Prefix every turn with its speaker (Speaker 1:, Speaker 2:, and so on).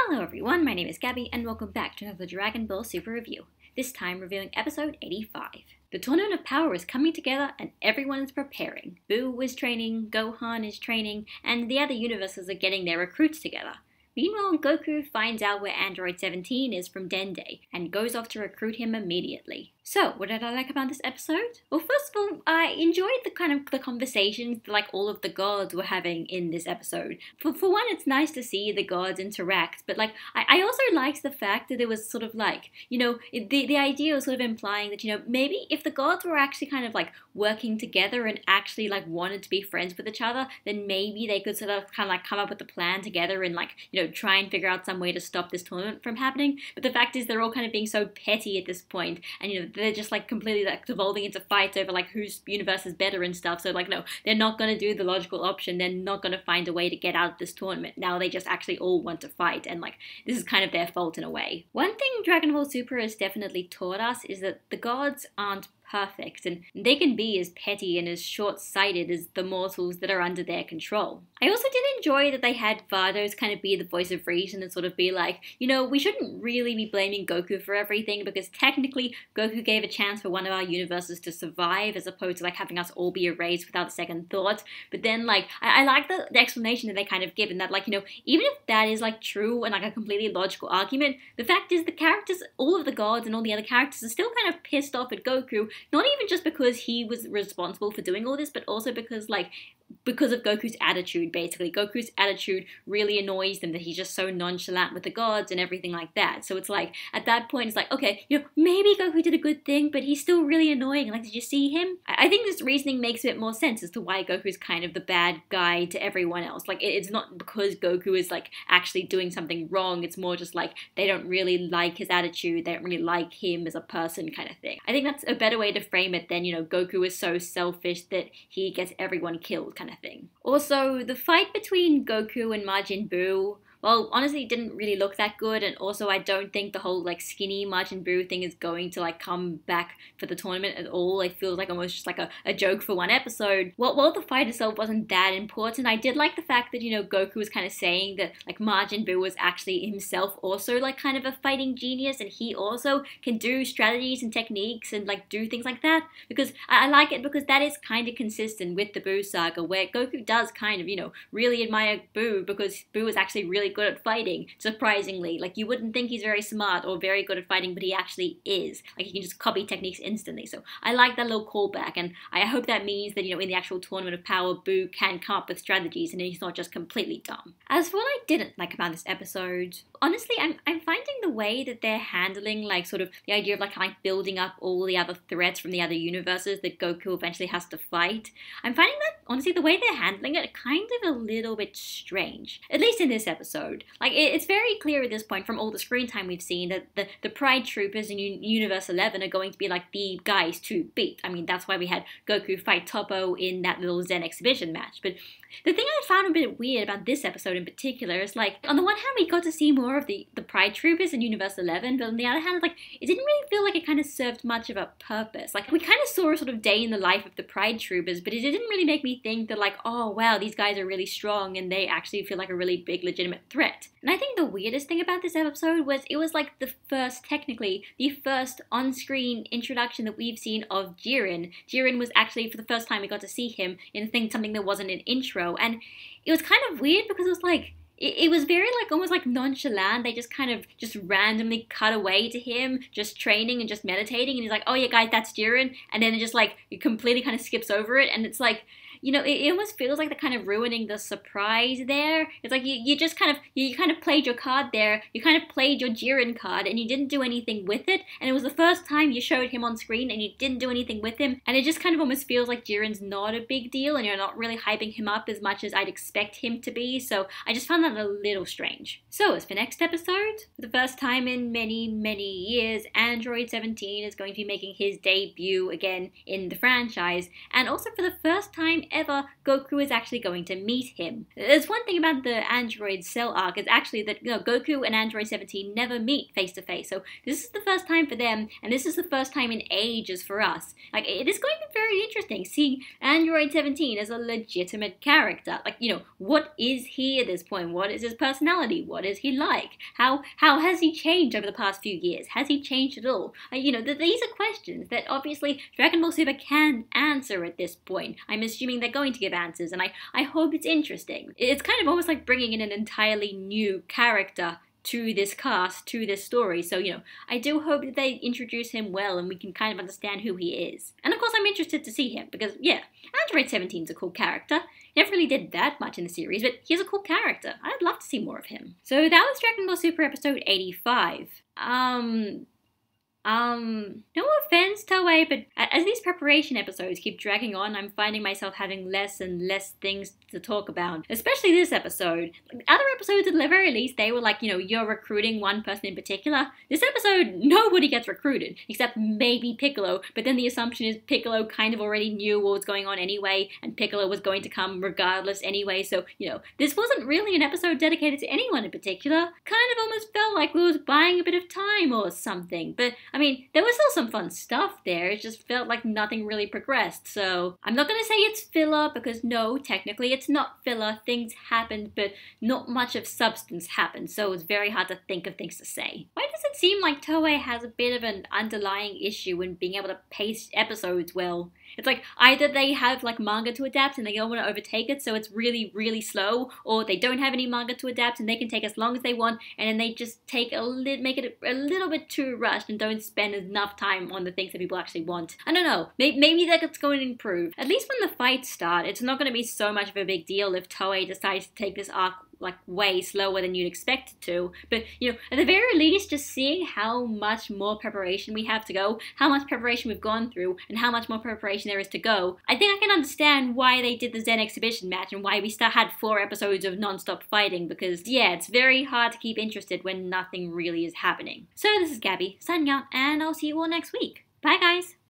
Speaker 1: Hello everyone, my name is Gabby and welcome back to another Dragon Ball Super review, this time reviewing episode 85. The Tournament of Power is coming together and everyone is preparing. Buu is training, Gohan is training, and the other universes are getting their recruits together. Meanwhile, Goku finds out where Android 17 is from Dende and goes off to recruit him immediately. So, what did I like about this episode? Well, first of all, I enjoyed the conversations like all of the gods were having in this episode. For one, it's nice to see the gods interact, but I also liked the fact that it was sort of like, the idea was sort of implying that, maybe if the gods were actually kind of like working together and actually like wanted to be friends with each other, then maybe they could sort of kind of like come up with a plan together and try and figure out some way to stop this tournament from happening. But the fact is they're all kind of being so petty at this point, and they're just like completely like devolving into fights over like whose universe is better and stuff. So no, they're not going to do the logical option. They're not going to find a way to get out of this tournament. Now they just actually all want to fight, and this is kind of their fault in a way. One thing Dragon Ball Super has definitely taught us is that the gods aren't perfect, and they can be as petty and as short-sighted as the mortals that are under their control. I also did enjoy that they had Vados kind of be the voice of reason and sort of be like, we shouldn't really be blaming Goku for everything, because technically Goku gave a chance for one of our universes to survive as opposed to like having us all be erased without a second thought. But then I like the explanation that they kind of given that even if that is like true and like a completely logical argument, the fact is the characters, all of the gods and all the other characters are still kind of pissed off at Goku. Not even just because he was responsible for doing all this, but also because of Goku's attitude, basically. Goku's attitude really annoys them, that he's just so nonchalant with the gods and everything like that. So it's like, at that point, it's like, okay, maybe Goku did a good thing, but he's still really annoying. Like, did you see him? I think this reasoning makes a bit more sense as to why Goku's kind of the bad guy to everyone else. Like, it's not because Goku is, actually doing something wrong. It's more just, they don't really like his attitude. They don't really like him as a person kind of thing. I think that's a better way to frame it than, Goku is so selfish that he gets everyone killed kind of thing. Also, the fight between Goku and Majin Buu, well, honestly, it didn't really look that good, and also I don't think the whole skinny Majin Buu thing is going to come back for the tournament at all. It feels like almost just a joke for one episode. While the fight itself wasn't that important, I did like the fact that Goku was kind of saying that Majin Buu was actually himself also kind of a fighting genius, and he also can do strategies and techniques and do things like that, because I like it because that is kind of consistent with the Buu saga, where Goku does kind of really admire Buu because Buu is actually really good at fighting, surprisingly. You wouldn't think he's very smart or very good at fighting, but he actually is. He can just copy techniques instantly. So I like that little callback, and I hope that means that, in the actual Tournament of Power, Buu can come up with strategies and he's not just completely dumb. As for what I didn't like about this episode, honestly, I'm finding the way that they're handling, sort of the idea of, building up all the other threats from the other universes that Goku eventually has to fight. I'm finding that, honestly, the way they're handling it kind of a little bit strange. At least in this episode. It's very clear at this point from all the screen time we've seen that the Pride Troopers in Universe 11 are going to be the guys to beat. I mean, that's why we had Goku fight Toppo in that little Zen exhibition match. But the thing I found a bit weird about this episode in particular is, on the one hand, we got to see more of the Pride Troopers in Universe 11, but on the other hand, it didn't really feel like it kind of served much of a purpose. We kind of saw a sort of day in the life of the Pride Troopers, but it didn't really make me think that, oh, wow, these guys are really strong and they actually feel like a really big, legitimate threat. And I think the weirdest thing about this episode was it was technically the first on-screen introduction that we've seen of Jiren. Jiren was actually, for the first time we got to see him in something that wasn't an intro, and it was kind of weird because it was it was very almost nonchalant. They just kind of just randomly cut away to him just training and just meditating, and he's like, oh yeah guys, that's Jiren, and then it just it completely kind of skips over it, and it's it almost feels like they're kind of ruining the surprise there. It's you just kind of played your card there. You kind of played your Jiren card and you didn't do anything with it. And it was the first time you showed him on screen and you didn't do anything with him. And it just kind of almost feels like Jiren's not a big deal and you're not really hyping him up as much as I'd expect him to be. So I just found that a little strange. So as for next episode, for the first time in many, many years, Android 17 is going to be making his debut again in the franchise. And also for the first time ever Goku is actually going to meet him. There's one thing about the Android Cell arc is actually that Goku and Android 17 never meet face to face. So this is the first time for them, and this is the first time in ages for us. Like, it is going to be very interesting seeing Android 17 as a legitimate character. Like, what is he at this point? What is his personality? What is he like? How has he changed over the past few years? Has he changed at all? These are questions that obviously Dragon Ball Super can answer at this point. I'm assuming they're going to give answers, and I hope it's interesting. It's kind of almost like bringing in an entirely new character to this cast, to this story. So, I do hope that they introduce him well and we can kind of understand who he is. And of course, I'm interested to see him because, yeah, Android 17's a cool character. He never really did that much in the series, but he's a cool character. I'd love to see more of him. So that was Dragon Ball Super episode 85. No offense, Toei, but as these preparation episodes keep dragging on, I'm finding myself having less and less things to talk about. Especially this episode. Other episodes, at the very least, they were like, you're recruiting one person in particular. This episode, nobody gets recruited, except maybe Piccolo, but then the assumption is Piccolo kind of already knew what was going on anyway, and Piccolo was going to come regardless anyway, so, this wasn't really an episode dedicated to anyone in particular. Kind of almost felt like we was buying a bit of time or something, but there was still some fun stuff there. It just felt like nothing really progressed. So I'm not going to say it's filler because no, technically it's not filler. Things happened, but not much of substance happened. So it's very hard to think of things to say. Why does it seem like Toei has a bit of an underlying issue in being able to pace episodes well? It's like either they have like manga to adapt and they don't want to overtake it, so it's really, really slow, or they don't have any manga to adapt and they can take as long as they want, and then they just make it a little bit too rushed and don't spend enough time on the things that people actually want. I don't know. Maybe that's going to improve. At least when the fights start, it's not going to be so much of a big deal if Toei decides to take this arc like way slower than you'd expect it to. But, at the very least, just seeing how much more preparation we have to go, how much preparation we've gone through, and how much more preparation there is to go, I think I can understand why they did the Zen exhibition match and why we still had 4 episodes of non-stop fighting, because, yeah, it's very hard to keep interested when nothing really is happening. So this is Gabby, signing out, and I'll see you all next week. Bye, guys!